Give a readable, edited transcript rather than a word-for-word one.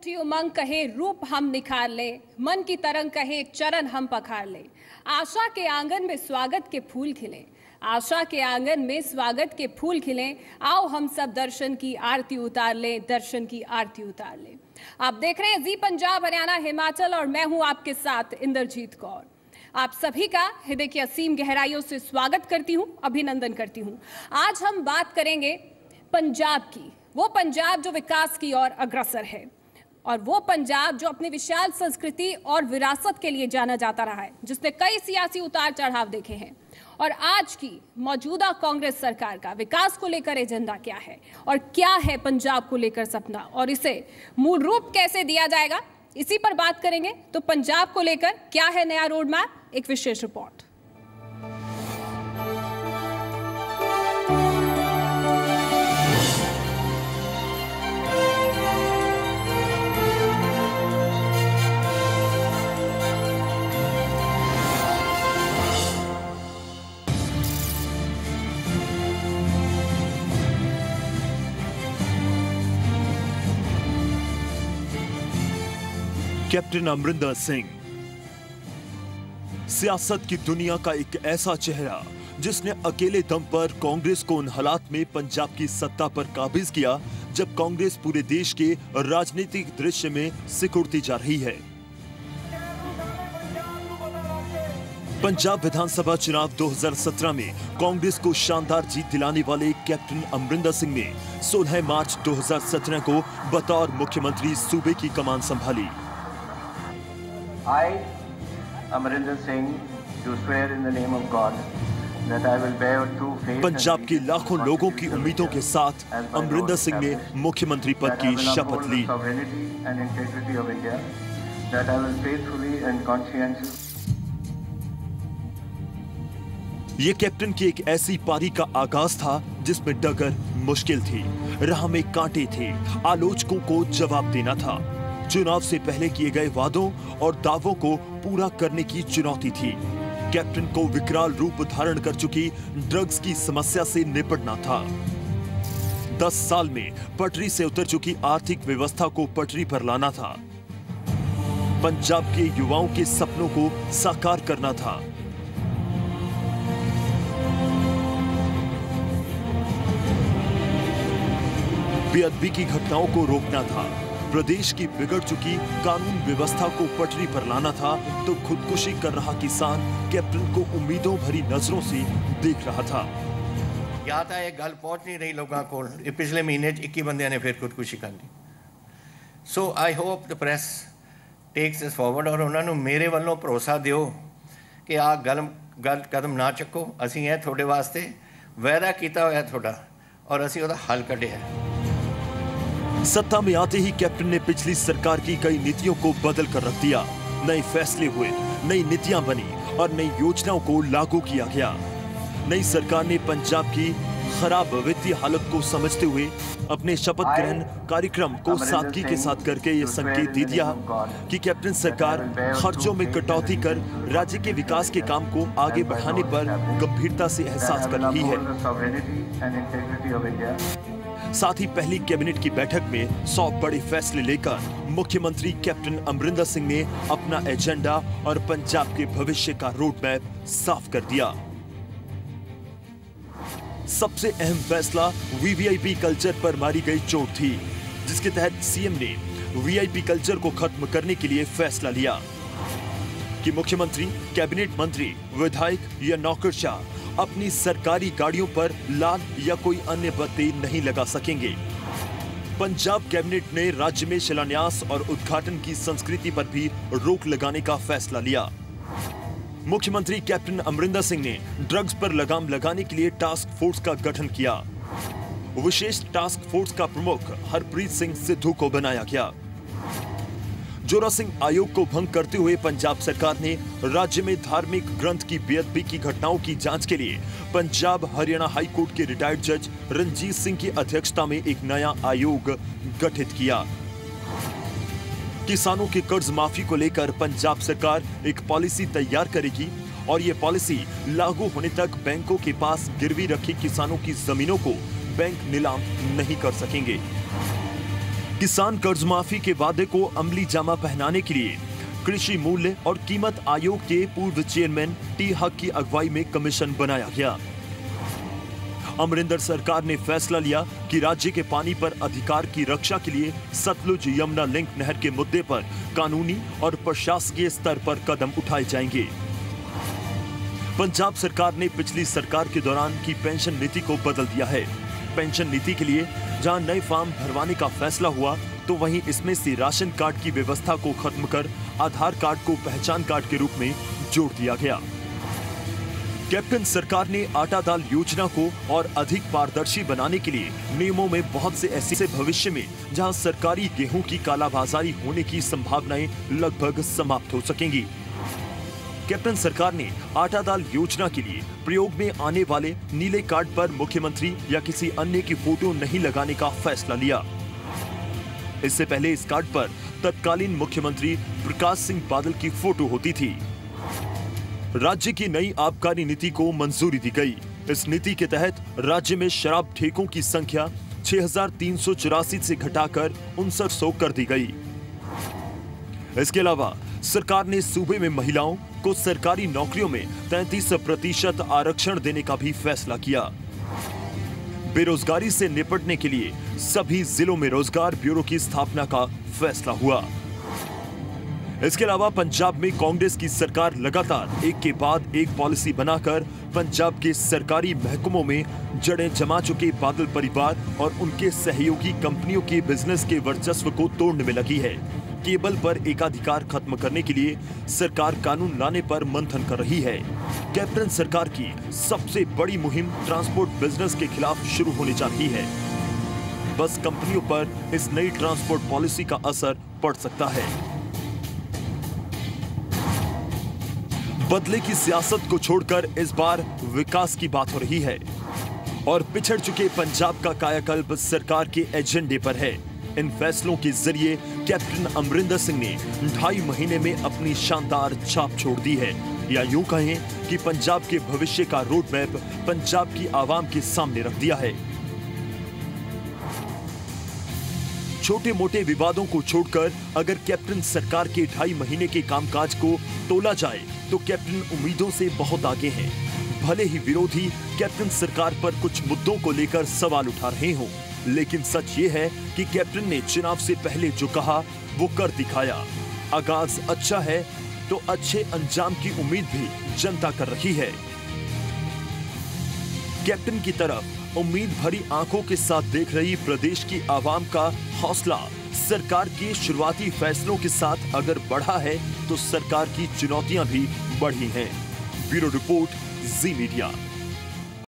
उठी उमंग कहे रूप हम निखार ले, मन की तरंग कहे चरण हम पखार ले। आशा के आंगन में स्वागत के फूल खिले, आशा के आंगन में स्वागत के फूल खिले। आओ हम सब दर्शन की आरती उतार ले, दर्शन की आरती उतार ले। आप देख रहे हैं जी पंजाब हरियाणा हिमाचल और मैं हूं आपके साथ इंद्रजीत कौर। आप सभी का हृदय की असीम गहराइयों से स्वागत करती हूं, अभिनंदन करती हूं। आज हम बात करेंगे पंजाब की, वो पंजाब जो विकास की ओर अग्रसर है और वो पंजाब जो अपनी विशाल संस्कृति और विरासत के लिए जाना जाता रहा है, जिसने कई सियासी उतार चढ़ाव देखे हैं। और आज की मौजूदा कांग्रेस सरकार का विकास को लेकर एजेंडा क्या है और क्या है पंजाब को लेकर सपना और इसे मूल रूप कैसे दिया जाएगा, इसी पर बात करेंगे। तो पंजाब को लेकर क्या है नया रोड मैप, एक विशेष रिपोर्ट। कैप्टन अमरिंदर सिंह सियासत की दुनिया का एक ऐसा चेहरा जिसने अकेले दम पर कांग्रेस को उन हालात में पंजाब की सत्ता पर काबिज किया जब कांग्रेस पूरे देश के राजनीतिक दृश्य में सिकुड़ती जा रही है। पंजाब विधानसभा चुनाव 2017 में कांग्रेस को शानदार जीत दिलाने वाले कैप्टन अमरिंदर सिंह ने 16 मार्च 2017 को बतौर मुख्यमंत्री सूबे की कमान संभाली। I, Amarinder Singh, do swear in the name of God that I will bear true faith. Punjab के लाखों लोगों की उम्मीदों के साथ अमरिंदर सिंह ने मुख्यमंत्री पद की शपथ ली। ये कैप्टन की एक ऐसी पारी का आगाज था जिसमें डगर मुश्किल थी, राह में कांटे थे, आलोचकों को जवाब देना था। चुनाव से पहले किए गए वादों और दावों को पूरा करने की चुनौती थी। कैप्टन को विकराल रूप धारण कर चुकी ड्रग्स की समस्या से निपटना था। 10 साल में पटरी से उतर चुकी आर्थिक व्यवस्था को पटरी पर लाना था। पंजाब के युवाओं के सपनों को साकार करना था। बेअदबी की घटनाओं को रोकना था। प्रदेश की बिगड़ चुकी कानून व्यवस्था को पटरी पर लाना था। तो खुदकुशी कर रहा किसान कैप्टन को उम्मीदों भरी नजरों से देख रहा था। या था ये गल पहुंच नहीं रही लोगों को। पिछले महीने 21 बंदे ने फिर खुदकुशी कर ली। So I hope the press takes this forward और उन्होंने मेरे वालों भरोसा दियो कि आ गल कदम ना चुको। असीं है थोड़े वास्ते वायदा किया होया थोड़ा और असीं उहदा हल कढ़िया। सत्ता में आते ही कैप्टन ने पिछली सरकार की कई नीतियों को बदल कर रख दिया। नए फैसले हुए, नई नीतियां बनी और नई योजनाओं को लागू किया गया। नई सरकार ने पंजाब की खराब वित्तीय हालत को समझते हुए अपने शपथ ग्रहण कार्यक्रम को सादगी के साथ करके ये संकेत दे दिया कि कैप्टन सरकार खर्चों में कटौती कर राज्य के विकास के काम को आगे बढ़ाने पर गंभीरता से एहसास कर रही है। साथ ही पहली कैबिनेट की बैठक में 100 बड़े फैसले लेकर मुख्यमंत्री कैप्टन अमरिंदर सिंह ने अपना एजेंडा और पंजाब के भविष्य का रोड मैप साफ कर दिया। सबसे अहम फैसला वीवीआईपी कल्चर पर मारी गई चोट थी, जिसके तहत सीएम ने वीआईपी कल्चर को खत्म करने के लिए फैसला लिया कि मुख्यमंत्री, कैबिनेट मंत्री, विधायक या नौकरशाह अपनी सरकारी गाड़ियों पर लाल या कोई अन्य बत्ती नहीं लगा सकेंगे। पंजाब कैबिनेट ने राज्य में शिलान्यास और उद्घाटन की संस्कृति पर भी रोक लगाने का फैसला लिया। मुख्यमंत्री कैप्टन अमरिंदर सिंह ने ड्रग्स पर लगाम लगाने के लिए टास्क फोर्स का गठन किया। विशेष टास्क फोर्स का प्रमुख हरप्रीत सिंह सिद्धू को बनाया गया। जोरा सिंह आयोग को भंग करते हुए पंजाब सरकार ने राज्य में धार्मिक ग्रंथ की बेअदबी की घटनाओं की जांच के लिए पंजाब हरियाणा हाई कोर्ट के रिटायर्ड जज रंजीत सिंह की अध्यक्षता में एक नया आयोग गठित किया। किसानों के कर्ज माफी को लेकर पंजाब सरकार एक पॉलिसी तैयार करेगी और ये पॉलिसी लागू होने तक बैंकों के पास गिरवी रखी किसानों की जमीनों को बैंक नीलाम नहीं कर सकेंगे। किसान कर्ज माफी के वादे को अमली जामा पहनाने के लिए कृषि मूल्य और कीमत आयोग के पूर्व चेयरमैन टी हक की अगुवाई में कमीशन बनाया गया। अमरिंदर सरकार ने फैसला लिया कि राज्य के पानी पर अधिकार की रक्षा के लिए सतलुज यमुना लिंक नहर के मुद्दे पर कानूनी और प्रशासकीय स्तर पर कदम उठाए जाएंगे। पंजाब सरकार ने पिछली सरकार के दौरान की पेंशन नीति को बदल दिया है। पेंशन नीति के लिए जहां नए फॉर्म भरवाने का फैसला हुआ, तो वहीं इसमें से राशन कार्ड की व्यवस्था को खत्म कर आधार कार्ड को पहचान कार्ड के रूप में जोड़ दिया गया। कैप्टन सरकार ने आटा दाल योजना को और अधिक पारदर्शी बनाने के लिए नियमों में बहुत से ऐसे भविष्य में जहां सरकारी गेहूं की कालाबाजारी होने की संभावनाएं लगभग समाप्त हो सकेंगी। कैप्टन सरकार ने आटा दाल योजना के लिए प्रयोग में आने वाले नीले कार्ड पर मुख्यमंत्री या किसी अन्य की फोटो नहीं लगाने का फैसला लिया। इससे पहले इस कार्ड पर तत्कालीन मुख्यमंत्री प्रकाश सिंह बादल की फोटो होती थी। राज्य की नई आबकारी नीति को मंजूरी दी गई। इस नीति के तहत राज्य में शराब ठेकों की संख्या 6,384 से घटाकर 6,900 कर दी गई। इसके अलावा सरकार ने सूबे में महिलाओं को सरकारी नौकरियों में 33% आरक्षण देने का भी फैसला किया। बेरोजगारी से निपटने के लिए सभी जिलों में रोजगार ब्यूरो की स्थापना का फैसला हुआ। इसके अलावा पंजाब में कांग्रेस की सरकार लगातार एक के बाद एक पॉलिसी बनाकर पंजाब के सरकारी महकमों में जड़ें जमा चुके बादल परिवार और उनके सहयोगी कंपनियों के बिजनेस के वर्चस्व को तोड़ने में लगी है। केबल पर एकाधिकार खत्म करने के लिए सरकार कानून लाने पर मंथन कर रही है। कैप्टन सरकार की सबसे बड़ी मुहिम ट्रांसपोर्ट बिजनेस के खिलाफ शुरू होने जा रही है। बस कंपनियों पर इस नई ट्रांसपोर्ट पॉलिसी का असर पड़ सकता है। बदले की सियासत को छोड़कर इस बार विकास की बात हो रही है और पिछड़ चुके पंजाब का कायाकल्प सरकार के एजेंडे पर है। इन फैसलों के जरिए कैप्टन अमरिंदर सिंह ने 2.5 महीने में अपनी शानदार छाप छोड़ दी है, या यूं कहें कि पंजाब के भविष्य का रोड मैप पंजाब की आवाम के सामने रख दिया है। छोटे मोटे विवादों को छोड़कर अगर कैप्टन सरकार के 2.5 महीने के कामकाज को तोला जाए तो कैप्टन उम्मीदों से बहुत आगे हैं। भले ही विरोधी कैप्टन सरकार पर कुछ मुद्दों को लेकर सवाल उठा रहे हों, लेकिन सच ये है कि कैप्टन ने चुनाव से पहले जो कहा वो कर दिखाया। आगाज अच्छा है तो अच्छे अंजाम की उम्मीद भी जनता कर रही है। कैप्टन की तरफ उम्मीद भरी आंखों के साथ देख रही प्रदेश की आवाम का हौसला सरकार के शुरुआती फैसलों के साथ अगर बढ़ा है तो सरकार की चुनौतियां भी बढ़ी हैं। ब्यूरो रिपोर्ट, जी मीडिया।